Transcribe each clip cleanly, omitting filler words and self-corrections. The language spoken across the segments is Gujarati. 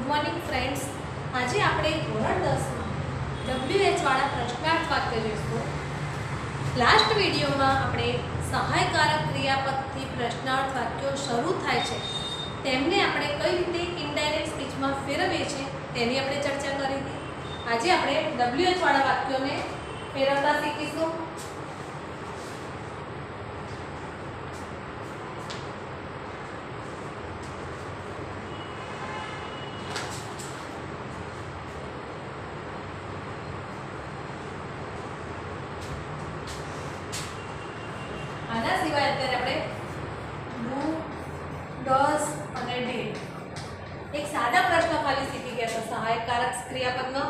Morning friends. आज આપણે ધોરણ 10 માં WH વાળા પ્રશ્નાર્થ વાક્ય જોઈશું। લાસ્ટ વિડિયોમાં આપણે સહાયકારક ક્રિયાપદથી પ્રશ્નાર્થ વાક્યો શરૂ થાય છે તેમને આપણે કઈ રીતે ઇનડાયરેક્ટ સ્પીચમાં ફેરવીએ છે તેની આપણે ચર્ચા કરી હતી। આજે આપણે WH વાળા વાક્યોને ફેરવતા શીખીશું। आना सिवाय अत्यारे आपणे डू डज અને डिड एक सादा प्रश्न खाली सीखी गया था सहायकारक क्रियापदनो।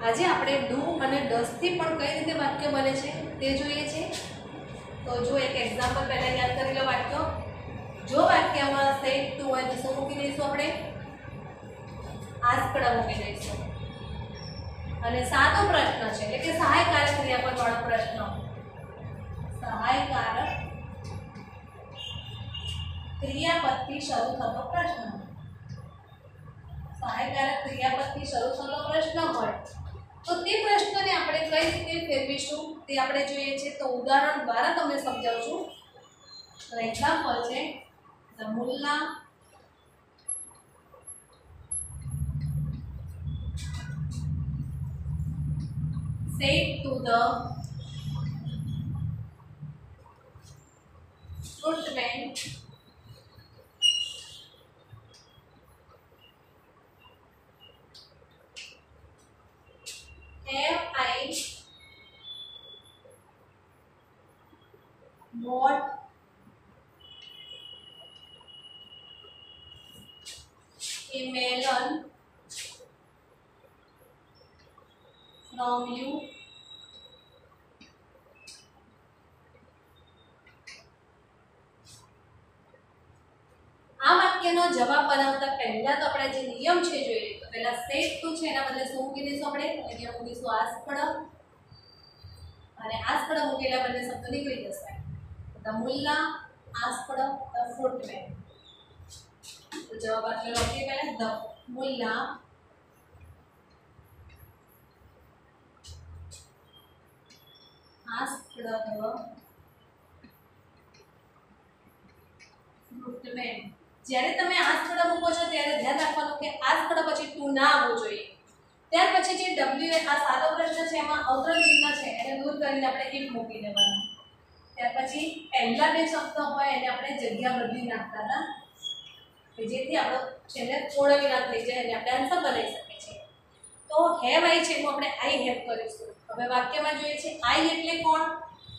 आज આપણે डू અને डज થી પણ કઈ રીતે વાક્ય બને છે તે જોઈએ છે। તો જો એક एग्जांपल પહેલા યાદ કરી લો વાક્ય। જો વાક્યમાં સેડ ટુ હોય તો શું મૂકી દઈશું આપણે આસ્કડ મૂકી દઈશું અને સાદો પ્રશ્ન છે એટલે કે સહાયકારક ક્રિયાપદ વાળો પ્રશ્ન सहायकारक क्रियापदથી શરૂ થતો પ્રશ્ન સહાયકારક ક્રિયાપદથી શરૂ થતો પ્રશ્ન હોય તો તે પ્રશ્નને આપણે કઈ રીતે ફેરવીશું તે આપણે જોઈએ છે। તો ઉદાહરણ દ્વારા તમને સમજાવું છું। તો એક્ઝામ્પલ છે the Mulla said to the footman have I bought a melon from you? आ वाक्यનો જવાબ બનાવતા પહેલા તો આપણે જે નિયમ છે જોઈએ। તો પહેલા સેટ ટુ છે એના બદલે શું મૂકી દઈશું આપણે અહીંયા મૂકીશું આસ્કડ અને આસ્કડ મૂકેલા બદલે શબ્દ નીકળી જશે। ધ મુલ્લા આસ્કડ ધ ફ્રૂટમેન। તો જવાબ આપણે લખીએ પહેલા ધ મુલ્લા આસ્કડ ધ ફ્રૂટમેન। જ્યારે તમે આસ્કડ મૂકો છો ત્યારે ધ્યાન રાખવાનું કે આસ્કડ પછી ટુ ના આવવું જોઈએ। ત્યાર પછી જે ડબલ્યુ આ સાદો પ્રશ્ન છે એમાં અવતરણ ચિહ્ન છે એને દૂર કરીને આપણે ઇફ મૂકી દેવાનું। ત્યાર પછી પહેલા બે શબ્દ હોય એને આપણે જગ્યા બદલી નાખતા હતા કે જેથી આપણો છેલ્લે પૂર્ણ વિરામ થઈ જાય અને આપણે આન્સર બનાવી શકીએ છીએ। તો હેવ આઈ છે એનું આપણે આઈ હેવ કરીશું। હવે વાક્યમાં જોઈએ છે આઈ એટલે કોણ?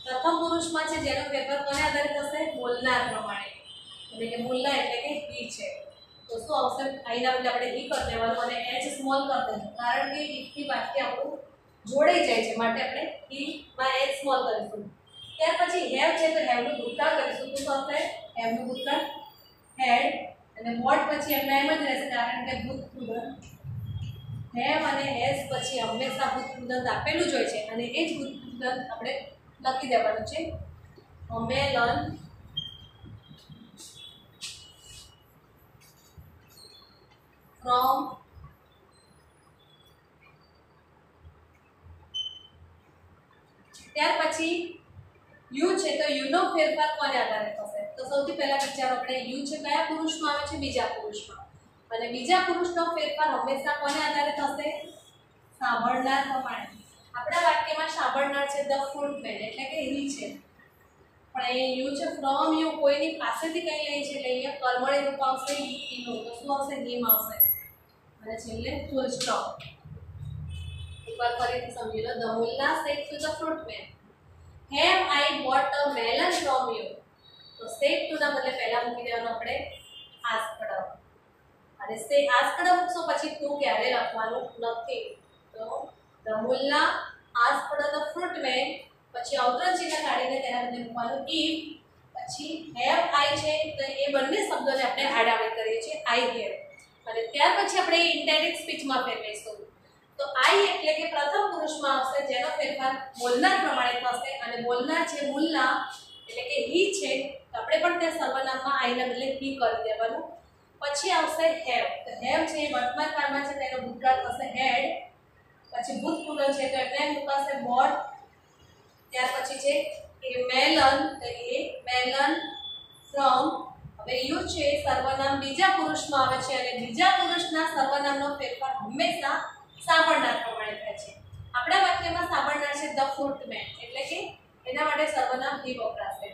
પ્રથમ પુરુષમાં છે જેનો ફેરફાર કોને આધારિત હશે? બોલનાર પ્રમાણે। એટલે કે મુલ્લા એટલે કે ही છે તો શું આવશે? આઈના બદલે આપણે ही કરી દેવાનું અને h સ્મોલ કરી દેવાનું કારણ કે if થી વાક્ય આપણું જોડાઈ જાય છે માટે આપણે ही માં h સ્મોલ કરીશું। ત્યાર પછી હેવ છે તો હેવ નું ભૂતકાળ કરીશું। શું થશે? હેવ નું ભૂતકાળ હેડ અને વોટ પછી એમને એમ જ રહેશે કારણ કે ભૂતપૂર્વ હેવ અને હેઝ પછી હંમેશા ભૂતપૂર્વ આપેલું જ હોય છે અને એ જ ભૂતપૂર્વ આપણે લખી દેવાનું છે। મેલન from ત્યાર પછી યુ છે તો યુ નો ફેરફાર કોને આધારે થશે? તો સૌથી પહેલા વિચારો આપણે યુ છે કયા પુરુષમાં આવે છે? બીજા પુરુષમાં। અને બીજા પુરુષનો ફેરફાર હંમેશા કોને આધારે થશે? સાંભળનાર પ્રમાણે। આપણા વાક્યમાં સાંભળનાર છે ધ ફ્રૂટમેન એટલે કે ही છે પણ એ યુ છે ફ્રોમ યુ કોઈની પાસેથી કંઈ લઈ છે એટલે અહીંયા કર્મણી રૂપ આવશે ही નું તો શું આવશે? હિમ આવશે અને છેલ્લે ફૂલ સ્ટોપ। એકવાર ફરીથી સમજી લો ધ મુલ્લા said to the fruitman have I bought a melon from you. તો સેડ ટુ ના બદલે પહેલા મૂકી દેવાનું આપણે આસ્કડ અને સે આસ્કડ મૂકશો પછી ટુ ક્યારે લખવાનું નથી। તો ધ મુલ્લા આસ્કડ ધ ફ્રૂટમેન પછી અવતરણ ચિહ્ન કાઢીને તેના બદલે મૂકવાનું ઇફ પછી હેવ આઈ છે તો એ બંને શબ્દોને આપણે આડાવડી કરીએ છીએ આઈ હેવ અને ત્યાર પછી આપણે ઇનડાયરેક્ટ સ્પીચમાં ફેરવીશું। તો आई એટલે કે પ્રથમ પુરુષમાં આવશે જેનો ફેરફાર બોલનાર પ્રમાણે થશે અને બોલનાર છે મુલ્લા એટલે કે ही છે તો આપણે પણ તે સર્વનામમાં आई ના બદલે ही કરી દેવાનું પછી આવશે હેવ. તો હેવ છે એ વર્તમાન કાળમાં છે તેનો ભૂતકાળ થશે હેડ. પછી ભૂતપૂર્વ છે તો એટલે મુકાશે બોટ. ત્યાર પછી છે એ મેલન, તો એ મેલન ફ્રોમ. હવે યુ છે સર્વનામ બીજા પુરુષમાં આવે છે અને બીજા પુરુષના સર્વનામનો ફેરફાર હંમેશા સાંભળનાર પ્રમાણે થાય છે. આપણા વાક્યમાં સાંભળનાર છે ધ ફૂટમેન, એટલે કે એના માટે સર્વનામ હી વપરાશે.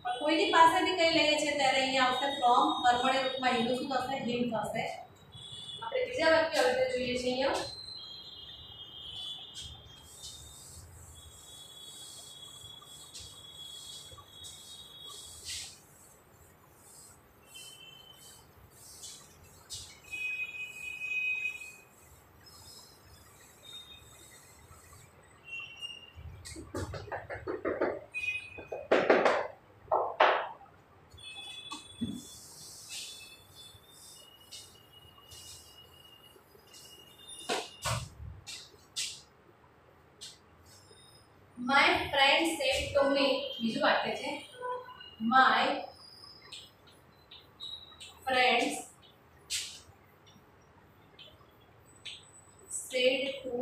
પણ કોઈની પાસેથી કંઈ લઈએ છે ત્યારે અહીંયા આવશે ફ્રોમ, કર્મણી રૂપમાં હીનું શું થશે? હિમ થશે. આપણે બીજા વાક્ય હવે જોઈએ છીએ અહીંયા. My friend said to me, બીજું વાક્ય છે my friends said to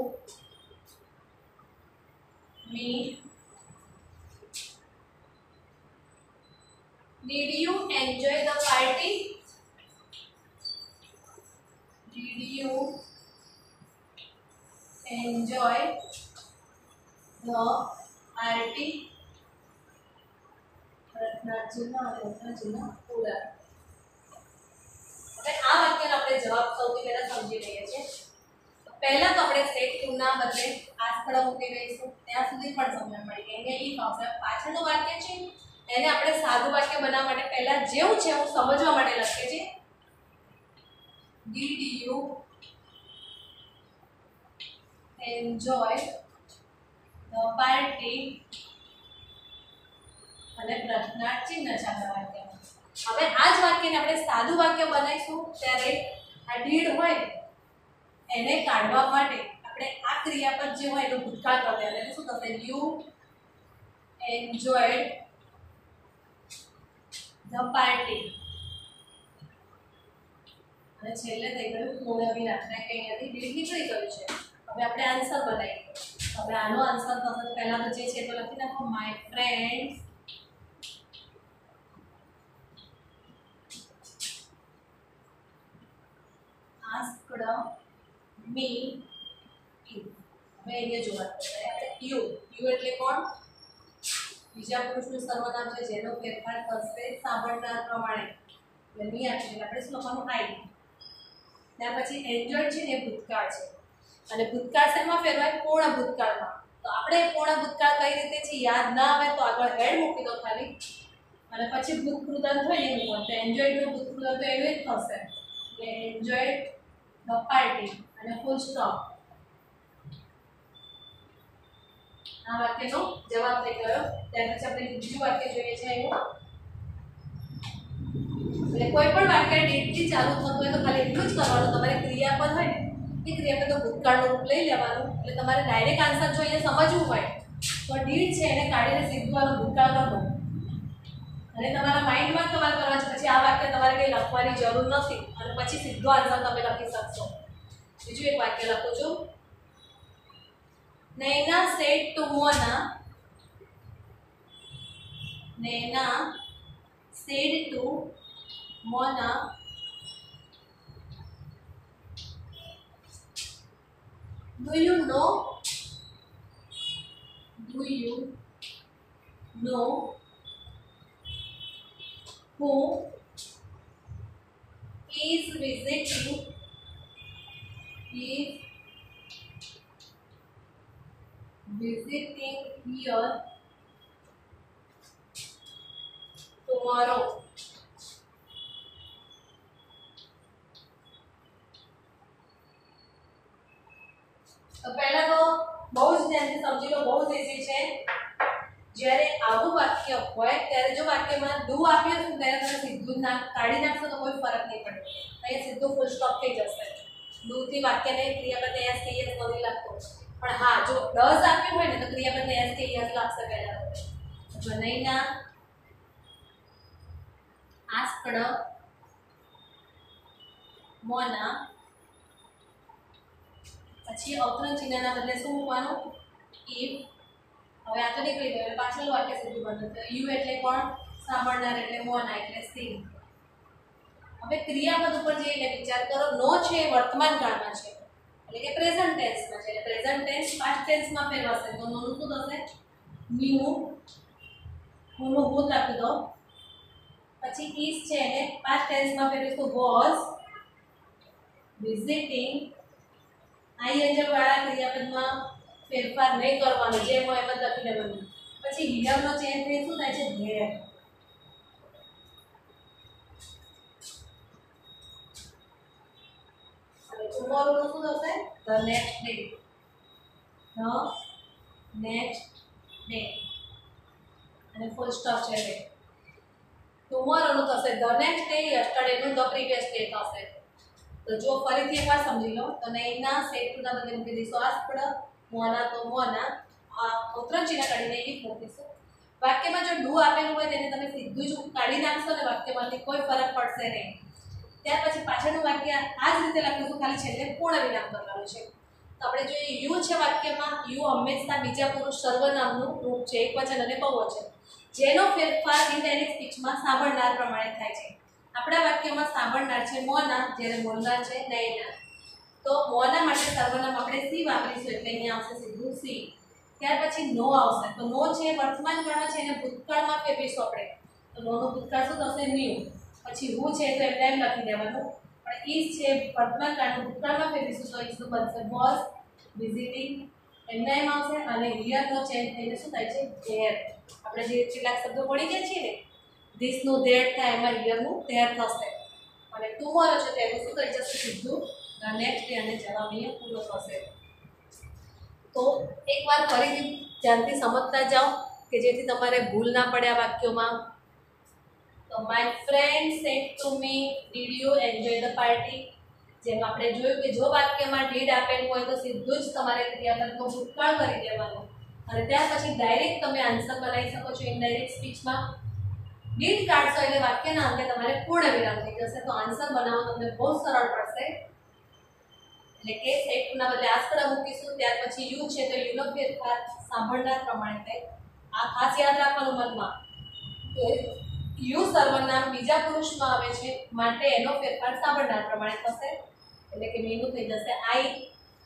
me, did you enjoy the party? Did you enjoy the party? રત્નાજીના પૂરા. હવે આ વાક્યનો આપણે જવાબ સૌથી પહેલા સમજી લઈએ છીએ. પહેલા તો આપણે સેટ ટુ ના બદલે આ સ્થળ મૂકી દઈશું, ત્યાં સુધી પણ સમજ પડી ગઈ. અહીંયા ઈ આવશે. પાછળનું વાક્ય છે એને આપણે સાદું વાક્ય બનાવવા માટે પહેલા જેવું છે એવું સમજવા માટે લખીએ છીએ. Did you enjoy the party? અને પ્રશ્નાર્થ ચિહ્ન છે આપણા વાક્યમાં. હવે આ જ વાક્યને આપણે સાદું વાક્ય બનાવીશું ત્યારે આ ડીડ હોય એને કાઢવા માટે આપણે આ ક્રિયાપદ જે હોય એનો ભૂતકાળ કરી દેવાનો. એટલે શું થશે? You enjoyed the party. અને છેલ્લે થઈ ગયું પૂર્ણવિરામ. કે અહીંયાથી ડીડ નીકળી ગયું છે. હવે આપણે આન્સર બનાવીએ. હવે આનો આન્સર થશે પહેલા તો જે છે તો લખી નાખો my friends asked me to. હવે અહીંયા જોવાનું છે આપણે યુ. યુ એટલે કોણ? બીજા પુરુષનું સર્વનામ છે જેનો ફેરફાર થશે સાંભળનાર પ્રમાણે. એટલે મી આપીને આપણે શું લખવાનું? આઈ. ત્યાર પછી એન્જોય છે ને એ ભૂતકાળ છે અને ભૂતકાળ શેમાં ફેરવાય? પૂર્ણ ભૂતકાળમાં. તો આપણે પૂર્ણ ભૂતકાળ કઈ રીતે છે યાદ ના આવે તો આગળ હેડ મૂકી દો ખાલી અને પછી ભૂતકૃતન થઈ મૂકો. તો એન્જોયનું ભૂતકૃતન તો એનું જ થશે. એટલે એન્જોય ધ પાર્ટી અને ફૂલ સ્ટોપ. આ વાક્યનો જવાબ થઈ ગયો. ત્યાર પછી આપણે બીજું વાક્ય જોઈએ છે એવું. એટલે કોઈ પણ વાક્ય ડીડથી ચાલુ થતું હોય તો ખાલી એટલું જ કરવાનું. તમારે ક્રિયાપદ હોય ને એ ક્રિયાપદ ભૂતકાળનું રૂપ લઈ લેવાનું. એટલે તમારે ડાયરેક્ટ આન્સર જો અહીંયા સમજવું હોય તો ડીડ છે એને કાઢીને સીધું આનું ભૂતકાળ કરો અને તમારા માઇન્ડમાં તમારે કરવા છે. પછી આ વાક્ય તમારે કંઈ લખવાની જરૂર નથી અને પછી સીધો આન્સર તમે લખી શકશો. બીજું એક વાક્ય લખું છું. Naina said to Mona. Naina said to Mona, do you know who is visiting here tomorrow? તો પહેલા તો બહુ જ ધ્યાનથી સમજી લો. બહુ જ ઈઝી છે. જ્યારે આવું વાક્ય હોય ત્યારે જો વાક્યમાં ડુ આપ્યું છે ત્યારે તમે સીધું કાઢી નાખશો તો કોઈ ફરક નહીં પડે. અહીંયા સીધું ફૂલ સ્ટોપ થઈ જશે. ડુથી વાક્યને ક્રિયાપદ એસ કે એસ નથી લાગતો. પણ હા જો ડઝ આપ્યું હોય ને તો ક્રિયાપદ એસ કે એસ લાગશે પહેલા. જો નૈના આસ્કડ મોના પછી અવતરણ ચિહ્નના બદલે શું મૂકવાનું ઇફ. હવે આ તો નીકળી ગયું એટલે પાછળ વાક્ય સીધું બન્યું તો યુ એટલે કોણ સાંભળનાર એટલે મોના એટલે સી. હવે ક્રિયાપદ ઉપર જઈએ એટલે વિચાર કરો નો છે એ વર્તમાન કાળમાં છે એટલે કે પ્રેઝન્ટ ટેન્સમાં છે એટલે પ્રેઝન્ટ ટેન્સ પાસ્ટ ટેન્સમાં ફેરવાશે તો નોનું શું થશે ન્યુ નું ભૂત રાખી દો પછી ઇઝ છે એને પાસ્ટ ટેન્સમાં ફેરવીશું વોઝ વિઝિટિંગ. આઈએનજી વાળા ક્રિયાપદમાં ફેરફાર નહીં કરવાનો જેમ હોય એમ જ લખી દેવાનું. પછી હિયરનો ચેન્જ થઈ શું થાય છે ધેર. અને ટુમોરોનું શું થશે the next day. The next day અને ફૂલ સ્ટોપ છે તે. ટુમોરોનું થશે ધ નેક્સ્ટ ડે, યસ્ટરડેનું ધ પ્રીવિયસ ડે થશે. તો જો ફરીથી એકવાર સમજી લો તો નહીંના સેટ ટુના બદલે મૂકી દઈશું આસ્પડ મોના તો મોના અવતરણ ચિહ્ન કાઢીને ઇફ મૂકીશું. વાક્યમાં જો ડુ આપેલું હોય તેને તમે સીધું જ કાઢી નાખશો ને વાક્યમાંથી કોઈ ફરક પડશે નહીં. ત્યાર પછી પાછળનું વાક્ય આ જ રીતે લખીશું ખાલી છેલ્લે પૂર્ણ વિરામ કરવાનું છે. તો આપણે જોઈએ યુ છે વાક્યમાં યુ હંમેશા બીજા પુરુષ સર્વનામનું રૂપ છે એકવચન અને બહુવચન જેનો ફેરફાર ઇનડાયરેક્ટ સ્પીચમાં સાંભળનાર પ્રમાણે થાય છે. આપણા વાક્યમાં સાંભળનાર છે મોના જ્યારે બોલનાર છે નયના. તો મોના માટે સર્વનામ આપણે સી વાપરીશું એટલે અહીંયા આવશે સીધું સી. ત્યાર પછી નો આવશે તો નો છે વર્તમાન કાળમાં છે એને ભૂતકાળમાં ફેરવીશું આપણે તો નોનું ભૂતકાળ શું થશે ન્યુ. પછી હું છે તો એમ લખી દેવાનું પણ ઇઝ છે વર્તમાન કાળનું ભૂતકાળમાં ફેરવીશું તો ઇઝનું બનશે વોઝ વિઝિટિંગ એમના એમ આવશે અને હિયરનો ચેન્જ થઈને શું થાય છે ધેર. આપણે જે કેટલાક શબ્દો પડી ગયા છીએ ને ધીસનું ધેર થાય એમાં હિયરનું ધેર થશે અને ટુમોરો છે તેનું શું થઈ જશે સીધું નેક્સ્ટ ડે અને જવાબ અહીંયા પૂરો થશે. તો એકવાર ફરીથી ધ્યાનથી સમજતા જાઓ કે જેથી તમારે ભૂલ ના પડે આ વાક્યોમાં. તો my friend sad to me did you enjoy the party. જેમ આપણે જોયું કે જો વાક્યમાં ડીડ આપેલું હોય તો સીધું જ તમારે ક્રિયાપદનો ભૂતકાળ કરી દેવાનો અને ત્યાર પછી ડાયરેક્ટ તમે આન્સર બનાવી શકો છો ઇનડાયરેક્ટ સ્પીચમાં. ડીડ કાઢશો એટલે વાક્યના અંતે તમારે પૂર્ણ વિરામ થઈ જશે તો આન્સર બનાવવો તમને બહુ સરળ પડશે. એટલે કે સેટ ટુના બદલે આસ્પદ મૂકીશું. ત્યાર પછી યુ છે તો યુનો ફેરફાર સાંભળનાર પ્રમાણે થાય. આ ખાસ યાદ રાખવાનું મનમાં કે યુ સર્વનામ બીજા પુરુષમાં આવે છે માટે એનો ફેરફાર સાંભળનાર પ્રમાણે થશે એટલે કે મીનું થઈ જશે આઈ.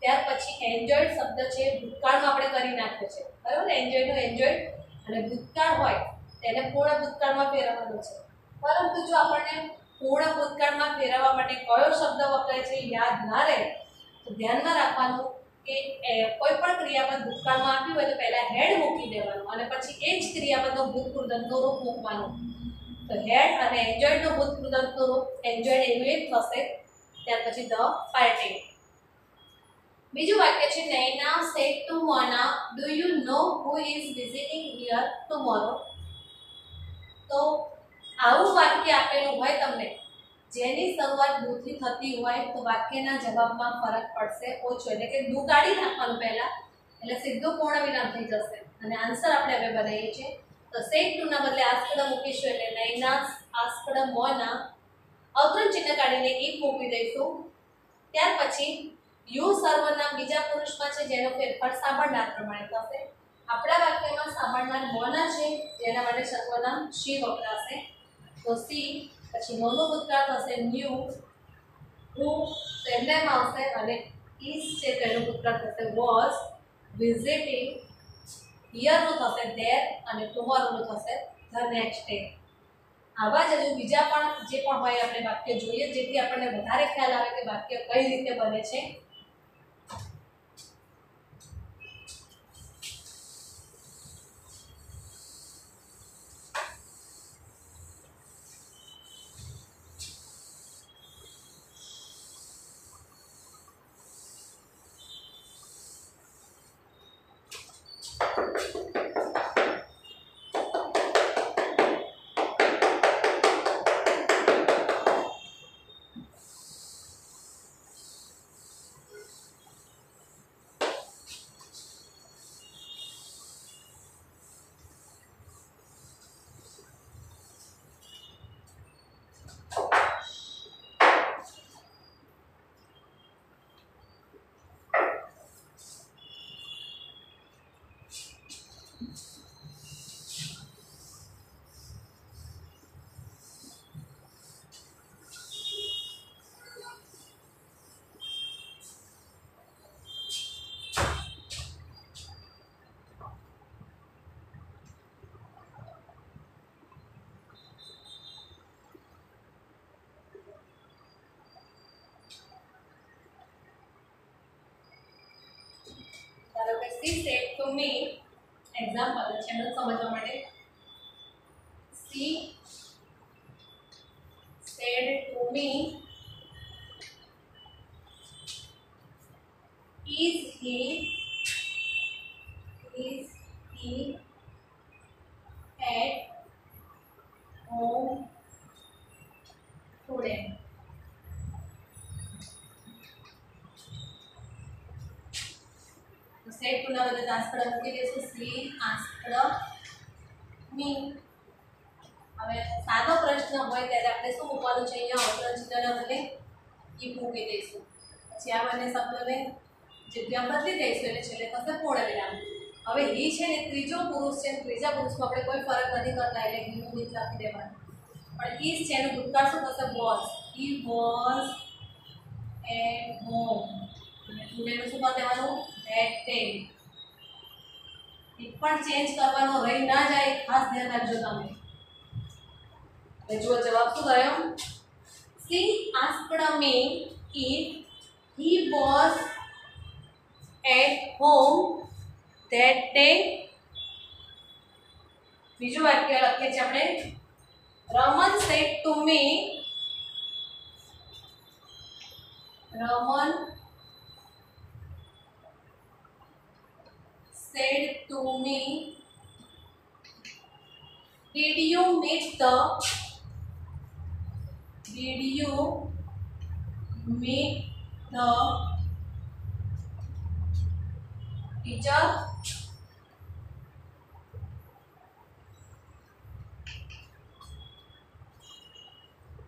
ત્યાર પછી એન્જોયડ શબ્દ છે ભૂતકાળમાં આપણે કરી નાખ્યો છે બરાબર ને એન્જોયનો એન્જોયડ અને ભૂતકાળ હોય તેને પૂર્ણ ભૂતકાળમાં ફેરવવાનો છે. પરંતુ જો આપણને પૂર્ણ ભૂતકાળમાં ફેરવવા માટે કયો શબ્દ વપરાય છે યાદ ના રહે તો ધ્યાનમાં રાખવાનું કે કોઈ પણ ક્રિયાપદ ભૂતકાળમાં આપ્યું હોય તો પહેલા હેડ મૂકી દેવાનું અને પછી એ જ ક્રિયાપદનો ભૂતકૃદંતનું રૂપ મૂકવાનું. તો હેડ અને એન્જોયડનો ભૂતકૃદંતનું રૂપ એન્જોયડ એનું એક થશે. ત્યાર પછી ધ પાર્ટી. બીજું વાક્ય છે Naina said to Mona do you know who is visiting here tomorrow. તો આવું વાક્ય આપેલું હોય તમને જેની શરૂઆત ડુથી થતી હોય તો વાક્યના જવાબમાં ફરક પડશે ઓછો એટલે કે ડુ કાઢી નાખવાનું પહેલા એટલે સીધું પૂર્ણ વિરામ થઈ જશે અને આન્સર આપણે હવે બનાવીએ છીએ. તો સેડ ટુના બદલે આસ્પદ મૂકીશું એટલે નૈના આસ્પદ મોના અવતરણ ચિહ્ન કાઢીને ઇફ મૂકી દઈશું. ત્યાર પછી યુ સર્વનામ બીજા પુરુષમાં છે જેનો ફેરફાર સાંભળનાર પ્રમાણે થશે. આપણા વાક્યમાં સાંભળનાર મોના છે જેના માટે સર્વનામ શી વપરાશે તો સી. પછી નોનું ભૂતકાળ થશે ન્યુ. હું તેમનેમ આવશે અને ઇઝ છે તેનું ભૂતકાળ થશે વોઝ વિઝિટિંગ. હિયરનું થશે ધેર અને ટુમોરોનું થશે ધ નેક્સ્ટ ડે. આવા જ હજુ બીજા પણ જે પણ હોય આપણે વાક્ય જોઈએ જેથી આપણને વધારે ખ્યાલ આવે કે વાક્ય કઈ રીતે બને છે. She said to me example છે મને સમજવા માટે she said to me is he at home today. तो सेड टू ना बदले आस्कड मूकी देसु सी आस्कड मी હવે સાદો પ્રશ્ન હોય ત્યારે આપણે શું મૂકવાનું છે અહીંયા અવતરણ ચિહ્નના બદલે ઈ મૂકી દઈશું પછી આ બંને શબ્દોને જગ્યા બદલી દઈશું એટલે છેલ્લે થશે પૂર્ણ વિરામ હવે હી છે ને ત્રીજો પુરુષ છે ત્રીજા પુરુષમાં આપણે કોઈ ફરક નથી કરતા એટલે હીનું નીચે આપી દેવાનું પણ ઈઝ છે એનું ભૂતકાળ શું થશે was he was at home અને ટુડેનું શું કરી દેવાનું ધેટ ડે એક પણ ચેન્જ કરવાનો રહી ના જાય ખાસ ધ્યાન રાખજો તમે હવે જુઓ જવાબ શું થયો she asked me if he was at home that day બીજું વાક્ય લખીએ છીએ આપણે Raman said to me Raman said to me, did you meet the teacher?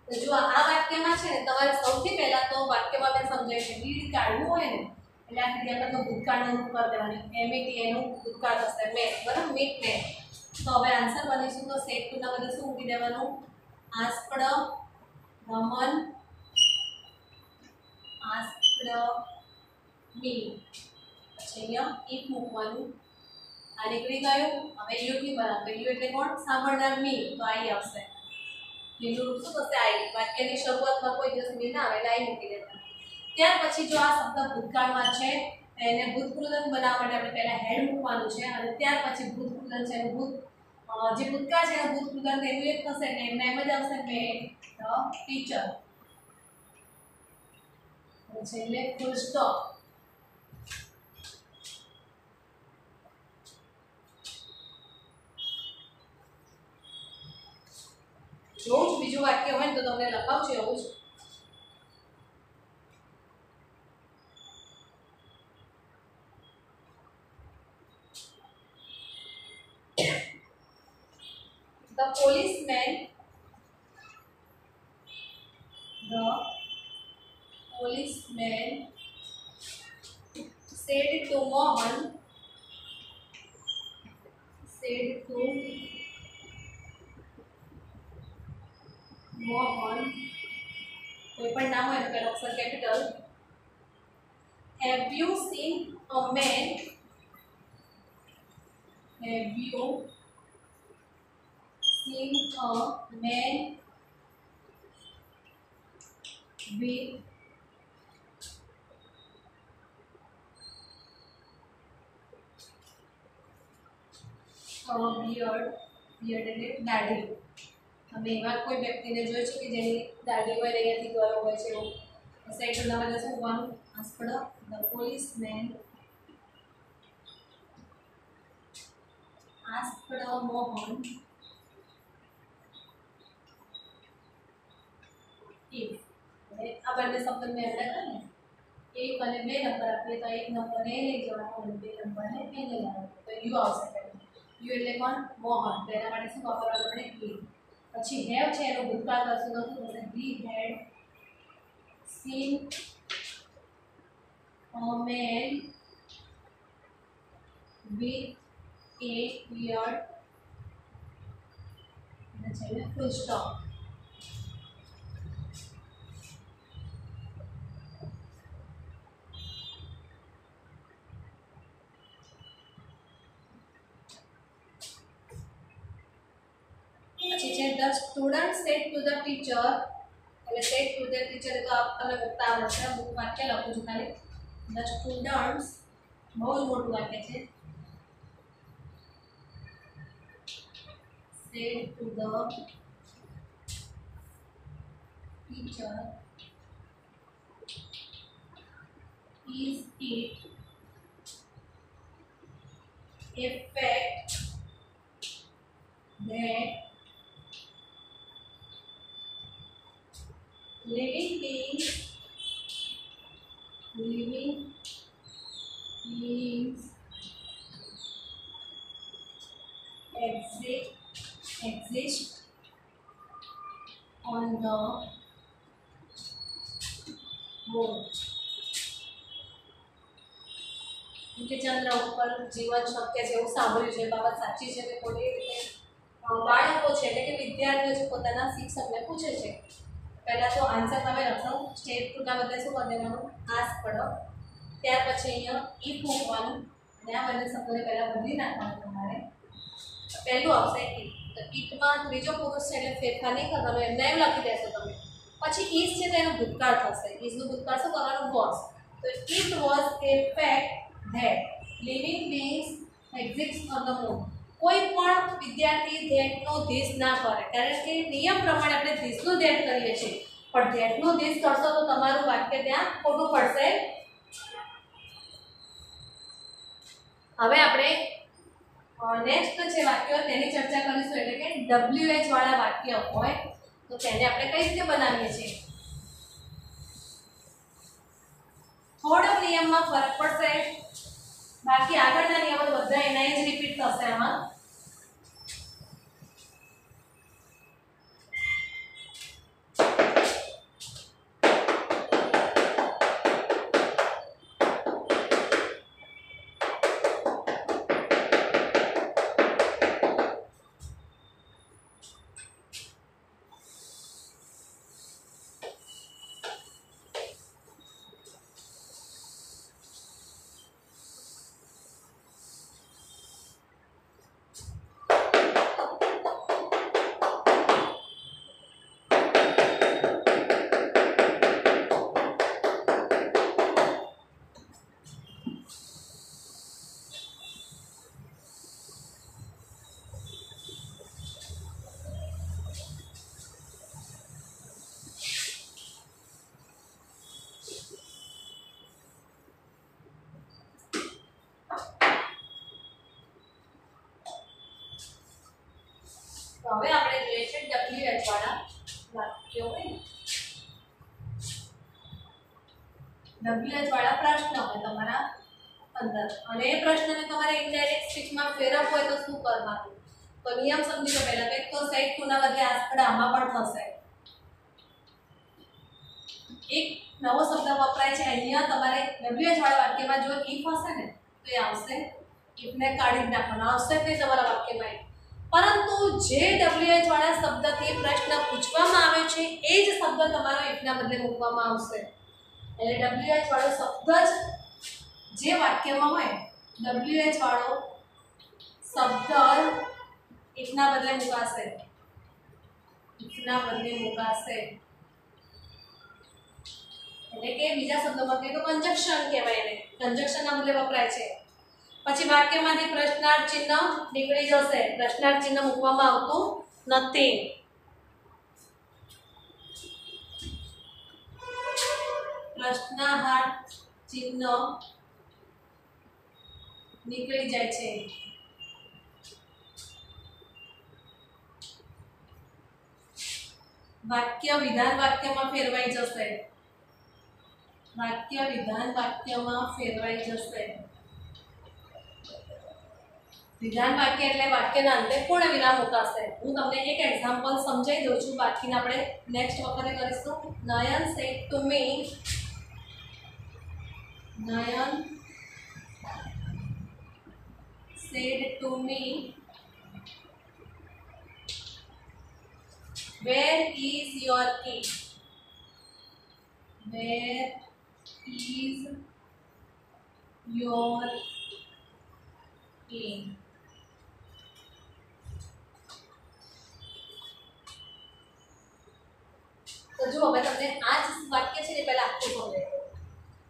તો જો આ વાક્યમાં છે ને તમારે સૌથી પહેલા તો વાક્યમાં મેં સમજાય છે રીડ કાઢવું હોય ને એટલે આ ક્રિયાપદ નો ભૂતકાળનું રૂપ કરી દેવાનું એમિટ એનું ભૂતકાળ થશે મેં બરાબર મીટ ને તો હવે આન્સર બનીશું તો સેડ ટુ ના બદલે શું મૂકી દેવાનું આસ્કડ રમન આસ્કડ મી પછી અહીંયા ઇફ મૂકવાનું આ નીકળી ગયું હવે યુ થી બરાબર યુ એટલે કોણ સાંભળનાર મી તો આઈ આવશે બીજું રૂપ શું થશે આઈ વાક્યની શરૂઆતમાં કોઈ દિવસ મી ના આવે એટલે આઈ મૂકી દેવાનું ત્યાર પછી જો આ શબ્દ ભૂતકાળમાં છે એને ભૂતકૃદંત બનાવવા માટે આપણે પહેલા હેડ મૂકવાનું છે અને ત્યાર પછી ભૂતકૃદંત છે એનું જે ભૂતકાળ છે એનું ભૂતકૃદંત એનું એક થશે એટલે એમના એમ જ આવશે મેડ ધ ટીચર છેલ્લે ફૂલ સ્ટોપ જો બીજું વાક્ય હોય ને તો તમને લખાવજો એવું જ The policeman said to Mohan कोई पण नाम है पहला अक्षर capital Have you seen a man with a beard એટલે દાઢી અમે એવા કોઈ વ્યક્તિને જોઈ છે કે જેની દાઢી હોય અહીંયાથી ગયો હોય છે એવું સેડ ટુ ના બદલે શું હોવાનું asked the policeman asked Mohan if આ બંને શબ્દ મેં આપણે ને એક અને બે નંબર આપીએ તો એક નંબર એ લઈ જવાનો અને બે નંબર ને એ લઈ જવાનો તો યુ આવશે યુ એટલે કોણ મોહન તો એના માટે શું વાપરવાનું આપણે ઈ પછી હેવ છે એનું ભૂતકાળ કરશું તો શું થશે he had seen a man with a beard અને છેલ્લે full stop The student said to the teacher એટલે said to the teacher તો આપ તમે મુકતા આવડશે હું વાક્ય લખું છું ખાલી the students બહુ જ મોટું વાક્ય છે said to the teacher, is it a fact that living beings exist on the moon? કે ચંદ્ર ઉપર જીવન શક્ય છે એવું સાંભળ્યું છે, બાબત સાચી છે કે ખોટી? રીતે બાળકો છે એટલે કે વિદ્યાર્થીઓ છે પોતાના શિક્ષકને પૂછે છે. પહેલા તો આન્સર તમે લખો, સ્ટેટ ટુના બદલે શું કરી દેવાનું? આસ્ક પડો. ત્યાર પછી અહીંયા ઇફ મૂકવાનું અને આ બંને શબ્દોને પહેલા બદલી નાખવાનું તમારે. પહેલું આવશે ઇફ, તો ઇફમાં ત્રીજો પુરુષ છે એટલે ફેરફાર નહીં કરવાનો, એમને એમ લખી દેશો તમે. પછી ઇઝ છે તો એનો ભૂતકાળ થશે. ઇઝનું ભૂતકાળ શું કરવાનું? વોઝ. તો it was A fact that living beings exist on the moon. કોઈ પણ વિદ્યાર્થી that નો ધીસ ના કરે, કારણ કે નિયમ પ્રમાણે આપણે ધીસ નું that કરીએ છીએ, પણ that નું ધીસ કરશો તો તમારું વાક્ય ત્યાં ખોટું પડશે. હવે આપણે નેક્સ્ટ જે વાક્ય તેની ચર્ચા કરીશું, એટલે કે WH વાળા વાક્ય હોય તો તેને આપણે કઈ રીતે બનાવીએ છીએ. થોડો નિયમમાં ફરક પડશે, બાકી આગળના નિયમો બધા એના જ રિપીટ થશે આમાં. તો હવે આપણે જોઈએ છે WH વાળા વાક્યો હોય, WH વાળા પ્રશ્ન હોય તમારા અંદર, અને એ પ્રશ્નને તમારે ઇનડાયરેક્ટ સ્પીચમાં ફેરવવો હોય તો શું કરવાનું? તો નિયમ સમજી લો પહેલા. કંઈક તો સેટ ટુ ના બદલે આસ્કડ આમાં પણ થશે. એક નવો શબ્દ વપરાય છે અહીંયા તમારે WH વાળા વાક્યમાં. જો ઇફ હશે ને તો એ આવશે, ઇફને કાઢી જ નાખવાનો, આવશે તે તમારા વાક્યમાં. પરંતુ જે WH વાળા શબ્દથી પ્રશ્ન પૂછવામાં આવે છે એ જ શબ્દ તમારો ઇફના બદલે મૂકવામાં આવશે. એટલે WH વાળો શબ્દ જ જે વાક્યમાં હોય, WH વાળો શબ્દ ઇફના બદલે મુકાશે, ઇફના બદલે મુકાશે. એટલે કે બીજા શબ્દોમાં કહીએ તો કંજક્શન કહેવાય એને, કંજક્શનના બદલે વપરાય છે. પછી વાક્યમાંથી પ્રશ્નાર્થ ચિહ્ન નીકળી જશે, પ્રશ્નાર્થ ચિહ્ન મૂકવામાં આવતું નથી. પ્રશ્નાર્થ ચિહ્ન નીકળી જાય છે. વાક્ય વિધાન વાક્યમાં ફેરવાઈ જશે, વાક્ય વિધાન વાક્યમાં ફેરવાઈ જશે. વિધાન વાક્ય એટલે વાક્યના અંતે પૂર્ણ વિરામ મુકાશે. હું તમને એક એક્ઝામ્પલ સમજાવી દઉં છું, બાકીને આપણે નેક્સ્ટ વખતે કરીશું. Nayan said to me, Nayan said to me, where is your key? Where is your key? તો જો હવે તમને આ જ વાક્ય છે ને પહેલા આખું સમજાવી દઉં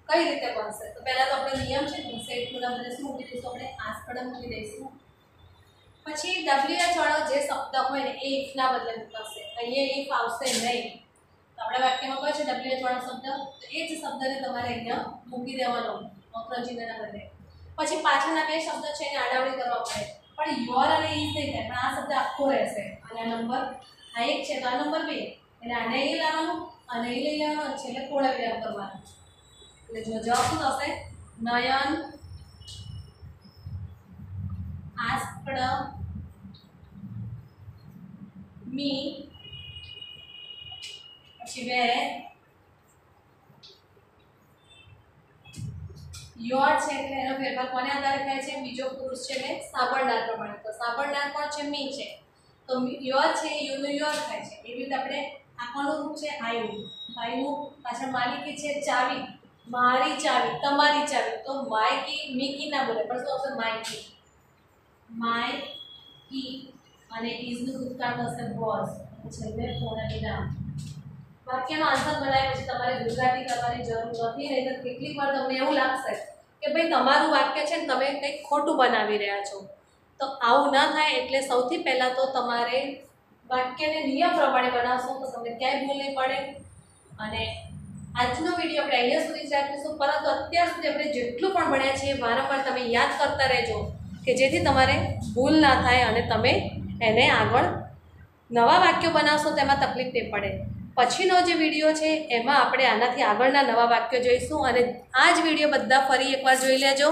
કઈ રીતે બનશે. તો પહેલા તો આપણે નિયમ છે સેટ ટુ ના બદલે શું મૂકી દઈશું? આપણે આસ્કડ મૂકી દઈશું. પછી WH વાળો જે શબ્દ હોય ને એ ઇફના બદલે મૂકશે. અહીંયા ઇફ આવશે નહીં. તો આપણા વાક્યમાં કયો છે WH વાળો શબ્દ? તો એ જ શબ્દને તમારે અહીંયા મૂકી દેવાનો વક્રચિહ્નના બદલે. પછી પાછળના બે શબ્દ છે એને આડાવડી કરવા પડે, પણ યોર અને ઇઝ નહીં થાય, પણ આ શબ્દ આખો રહેશે. અને આ નંબર આ એક છે તો આ નંબર 2, એટલે આને અહીં લાવવાનું અને અહીં લઈ લેવાનું, છેલ્લે પૂર્ણ વિરામ કરવાનું. એટલે જો જવાબ શું થશે? નયન asked me, પછી where યોર છે એટલે એનો ફેરફાર કોને આધારે થાય છે? બીજો પુરુષ છે એટલે સાંભળનાર પ્રમાણે. તો સાંભળનાર કોણ છે? મી છે. તો યોર છે યુ નું યોર થાય છે. એવી રીતે આપણે આ કોનું રૂપ છે? આયુ. આયુ પાછળ માલિકી છે ચાવી, મારી ચાવી, તમારી ચાવી. તો માય કી, મી કી ના બોલે, પણ શું આવશે? My key. માય કી અને ઇઝ નું ભૂતકાળ થશે વોઝ. છેલ્લે પૂર્ણ વિરામ. વાક્યનો આન્સર બનાવ્યા પછી તમારે ગુજરાતી કરવાની જરૂર નથી. નહીં તો કેટલીક વાર તમને એવું લાગશે કે ભાઈ તમારું વાક્ય છે ને તમે કંઈક ખોટું બનાવી રહ્યા છો. તો આવું ન થાય એટલે સૌથી પહેલાં તો તમારે વાક્યને નિયમ પ્રમાણે બનાવશો તો તમને ક્યાંય ભૂલ નહીં પડે. અને આજનો વિડીયો આપણે અહીંયા સુધી જ રાખીશું, પરંતુ અત્યાર સુધી આપણે જેટલું પણ ભણ્યા છે વારંવાર તમે યાદ કરતા રહેજો કે જેથી તમારે ભૂલ ના થાય અને તમે એને આગળ નવા વાક્યો બનાવશો તેમાં તકલીફ નહીં પડે. પછીનો જે વિડીયો છે એમાં આપણે આનાથી આગળના નવા વાક્યો જોઈશું. અને આ જ વિડીયો બધા ફરી એકવાર જોઈ લેજો.